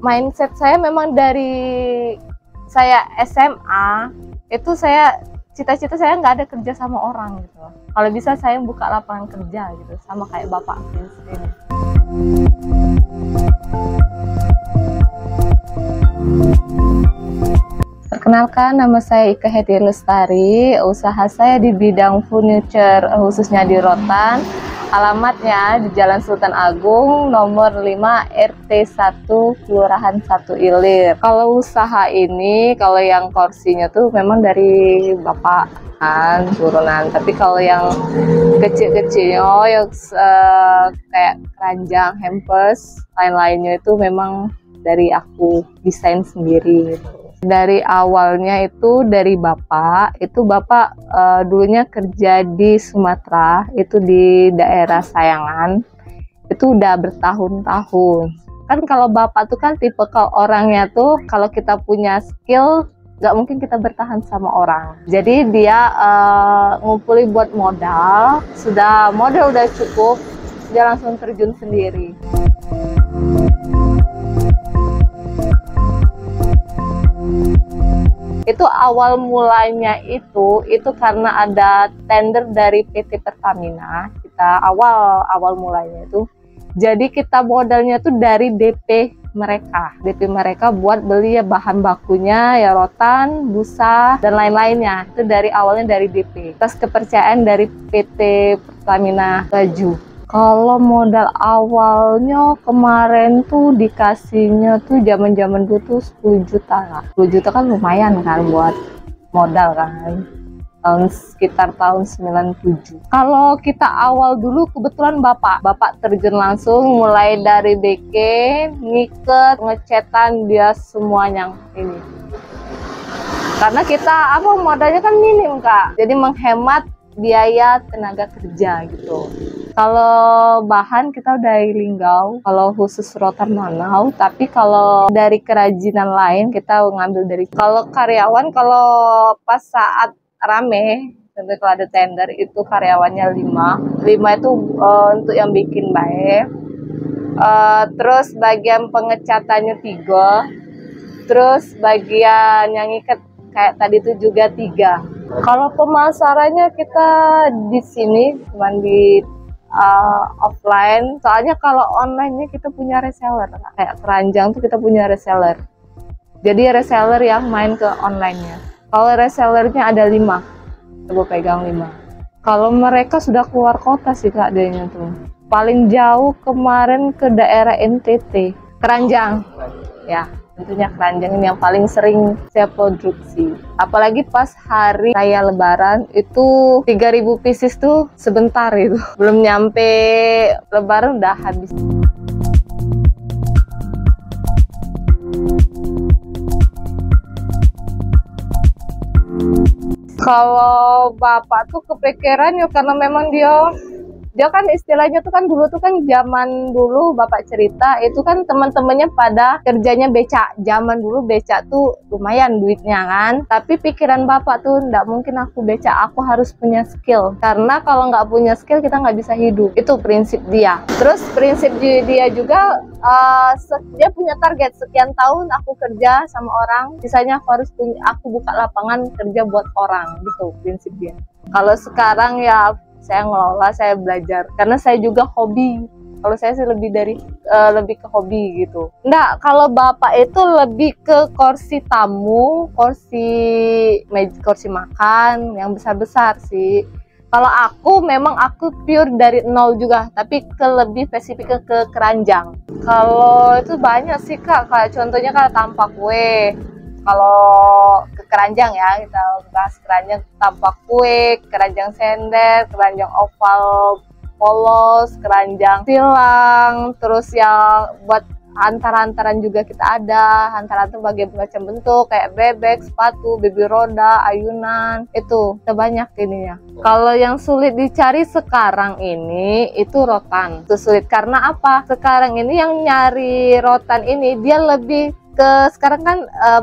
mindset saya memang dari saya SMA itu saya cita-cita saya nggak ada kerja sama orang gitu. Kalau bisa saya buka lapangan kerja gitu, sama kayak Bapak ini. Perkenalkan, nama saya Ika Heti Lestari. Usaha saya di bidang furniture, khususnya di rotan. Alamatnya di Jalan Sultan Agung, nomor 5 RT 1, Kelurahan 1 Ilir. Kalau usaha ini, kalau yang kursinya tuh memang dari Bapak kan, turunan. Tapi kalau yang kecil-kecilnya, yang kayak keranjang, hampers, lain-lainnya itu memang dari aku desain sendiri gitu. Dari awalnya itu dari Bapak, itu Bapak dulunya kerja di Sumatera, itu di daerah Sayangan, itu udah bertahun-tahun. Kan kalau Bapak tuh kan tipe orangnya tuh kalau kita punya skill, nggak mungkin kita bertahan sama orang. Jadi dia ngumpulin buat modal, modal udah cukup, dia langsung terjun sendiri. Itu awal mulanya itu karena ada tender dari PT Pertamina. Kita awal mulanya itu, jadi kita modalnya tuh dari DP mereka buat beli ya bahan bakunya ya, rotan, busa dan lain-lainnya. Itu dari awalnya dari DP, terus kepercayaan dari PT Pertamina Laju. Kalau modal awalnya kemarin tuh dikasihnya tuh zaman dulu tuh 10 juta lah. 10 juta kan lumayan kan buat modal kan. Sekitar tahun 97. Kalau kita awal dulu kebetulan Bapak terjun langsung mulai dari bikin, ngiket, ngecetan, dia semuanya ini. Karena kita modalnya kan minim Kak. Jadi menghemat biaya tenaga kerja gitu. Kalau bahan kita dari Linggau, kalau khusus rotan Manau, tapi kalau dari kerajinan lain kita ngambil dari. Kalau karyawan, kalau pas saat rame, tentu kalau ada tender itu karyawannya 5 itu untuk yang bikin baik. Terus bagian pengecatannya 3, terus bagian yang ikat kayak tadi itu juga 3. Kalau pemasarannya kita di sini cuma di offline, soalnya kalau online-nya kita punya reseller, kayak keranjang tuh kita punya reseller. Jadi reseller yang main ke online-nya. Kalau resellernya ada 5, coba pegang 5. Kalau mereka sudah keluar kota sih Kak adanya tuh. Paling jauh kemarin ke daerah NTT, keranjang. Ya, tentunya keranjang ini yang paling sering saya produksi. Apalagi pas hari raya lebaran itu 3000 pieces tuh sebentar itu. Belum nyampe lebaran udah habis. Kalau Bapak tuh kepikiran ya karena memang dia kan istilahnya tuh kan dulu tuh kan zaman dulu Bapak cerita itu kan teman-temannya pada kerjanya becak. Zaman dulu becak tuh lumayan duitnya kan. Tapi pikiran Bapak tuh nggak mungkin aku becak, aku harus punya skill. Karena kalau nggak punya skill kita nggak bisa hidup. Itu prinsip dia. Terus prinsip dia juga dia punya target sekian tahun aku kerja sama orang, sisanya aku buka lapangan kerja buat orang gitu prinsip dia. Kalau sekarang ya saya ngelola, saya belajar karena saya juga hobi. Kalau saya sih lebih ke hobi gitu. Enggak, kalau Bapak itu lebih ke kursi tamu, kursi makan yang besar-besar sih. Kalau aku memang aku pure dari nol juga, tapi lebih spesifik ke keranjang. Kalau itu banyak sih Kak, kayak contohnya kayak tampak kue. Kalau ke keranjang ya, kita bahas keranjang, tampak kue, keranjang sender, keranjang oval polos, keranjang silang, terus yang buat antar-antaran juga kita ada. Antar-antar bagian macam bentuk kayak bebek, sepatu, baby roda, ayunan, itu banyak ininya. Kalau yang sulit dicari sekarang ini itu rotan. Itu sulit karena apa? Sekarang ini yang nyari rotan ini dia lebih sekarang kan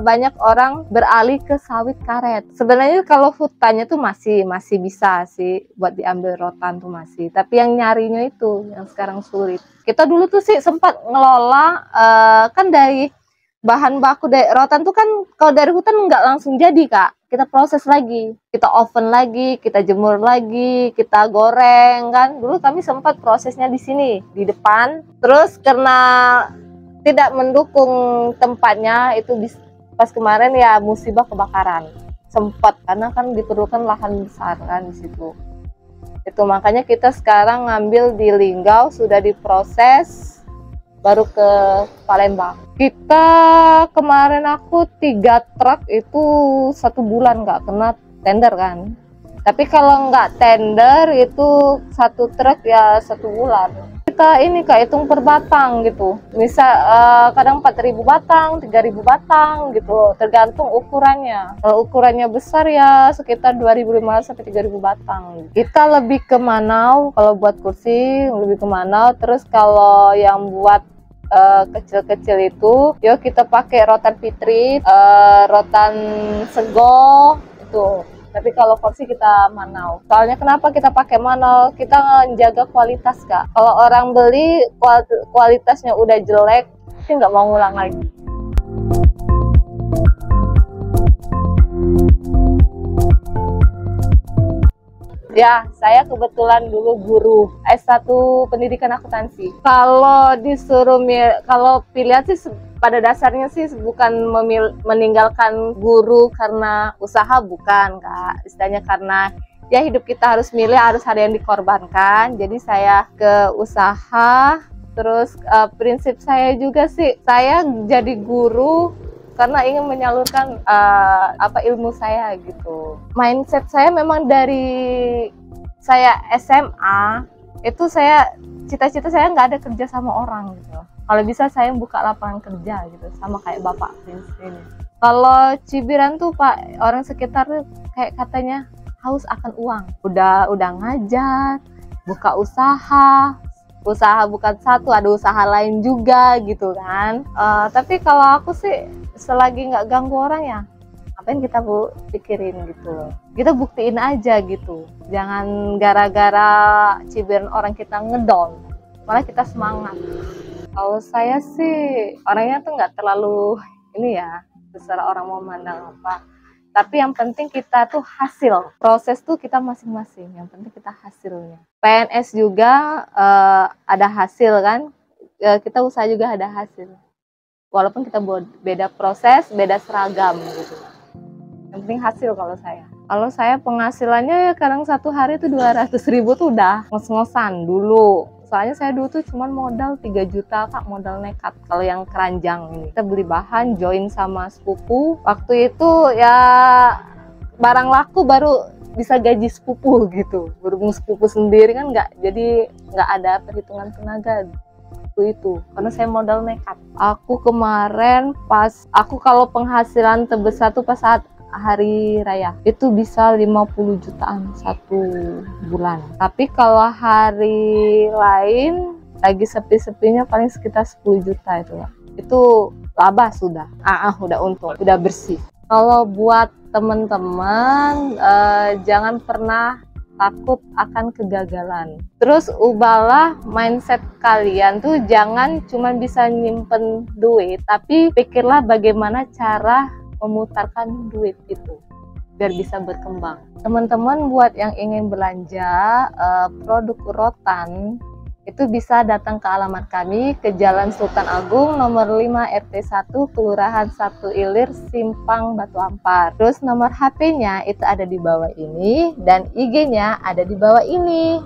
banyak orang beralih ke sawit karet. Sebenarnya kalau hutannya tuh masih bisa sih buat diambil rotan tuh masih. Tapi yang nyarinya itu yang sekarang sulit. Kita dulu tuh sih sempat ngelola kan dari bahan baku dari rotan tuh kan kalau dari hutan nggak langsung jadi Kak, kita proses lagi, kita oven lagi, kita jemur lagi, kita goreng kan. Dulu kami sempat prosesnya di sini di depan, terus karena tidak mendukung tempatnya itu pas kemarin ya musibah kebakaran sempat, karena kan diperlukan lahan besar kan di situ. Itu makanya kita sekarang ngambil di Linggau, sudah diproses baru ke Palembang. Kita kemarin aku 3 truk itu 1 bulan nggak kena tender kan. Tapi kalau nggak tender itu 1 truk ya 1 bulan. Kita ini Kak hitung per batang gitu. Misal kadang 4.000 batang, 3.000 batang gitu, tergantung ukurannya. Kalau ukurannya besar ya sekitar 2.500 sampai 3.000 batang. Kita lebih ke Manau kalau buat kursi, lebih ke Manau. Terus kalau yang buat kecil-kecil itu, yuk kita pakai rotan Fitri, rotan Sego itu. Tapi kalau kursi kita Manau. Soalnya kenapa kita pakai Manau? Kita menjaga kualitas Kak. Kalau orang beli kualitasnya udah jelek, sih nggak mau ngulang lagi. Ya, saya kebetulan dulu guru S1 pendidikan akuntansi. Kalau disuruh kalau pilihan sih pada dasarnya sih bukan meninggalkan guru karena usaha, bukan Kak. Istilahnya karena ya hidup kita harus milih, harus ada yang dikorbankan. Jadi saya ke usaha. Terus prinsip saya juga sih, saya jadi guru karena ingin menyalurkan ilmu saya gitu. Mindset saya memang dari saya SMA itu saya cita-cita saya nggak ada kerja sama orang gitu. Kalau bisa saya buka lapangan kerja gitu, sama kayak Bapak ini. Kalau cibiran tuh Pak, orang sekitar tuh kayak katanya haus akan uang. Udah ngajar, buka usaha bukan satu, ada usaha lain juga gitu kan. Tapi kalau aku sih selagi nggak ganggu orang ya, apa yang kita pikirin gitu. Kita buktiin aja gitu. Jangan gara-gara cibiran orang kita ngedown, malah kita semangat. Kalau saya sih orangnya tuh nggak terlalu ini ya, terserah orang mau mandang apa. Tapi yang penting kita tuh hasil, proses tuh kita masing-masing. Yang penting kita hasilnya. PNS juga ada hasil kan, kita usaha juga ada hasil. Walaupun kita beda proses, beda seragam gitu. Yang penting hasil kalau saya. Kalau saya penghasilannya ya kadang 1 hari itu 200.000 tuh udah ngos-ngosan dulu. Soalnya saya dulu tuh cuman modal 3 juta Kak, modal nekat. Kalau yang keranjang ini, kita beli bahan, join sama sepupu. Waktu itu ya barang laku baru bisa gaji sepupu gitu. Berhubung sepupu sendiri kan jadi nggak ada perhitungan tenaga itu. Karena saya modal nekat. Aku kemarin kalau penghasilan terbesar tuh pas saat hari raya itu bisa 50 jutaan 1 bulan. Tapi kalau hari lain lagi sepi-sepinya paling sekitar 10 juta itu Pak. Itu laba sudah. Udah untung, udah bersih. Kalau buat teman-teman jangan pernah takut akan kegagalan. Terus ubahlah mindset kalian tuh, jangan cuma bisa nyimpen duit, tapi pikirlah bagaimana cara memutarkan duit itu biar bisa berkembang. Teman-teman buat yang ingin belanja produk rotan itu bisa datang ke alamat kami ke Jalan Sultan Agung nomor 5 RT 1 Kelurahan 1 Ilir Simpang Batu Ampar. Terus nomor HP-nya itu ada di bawah ini dan IG-nya ada di bawah ini.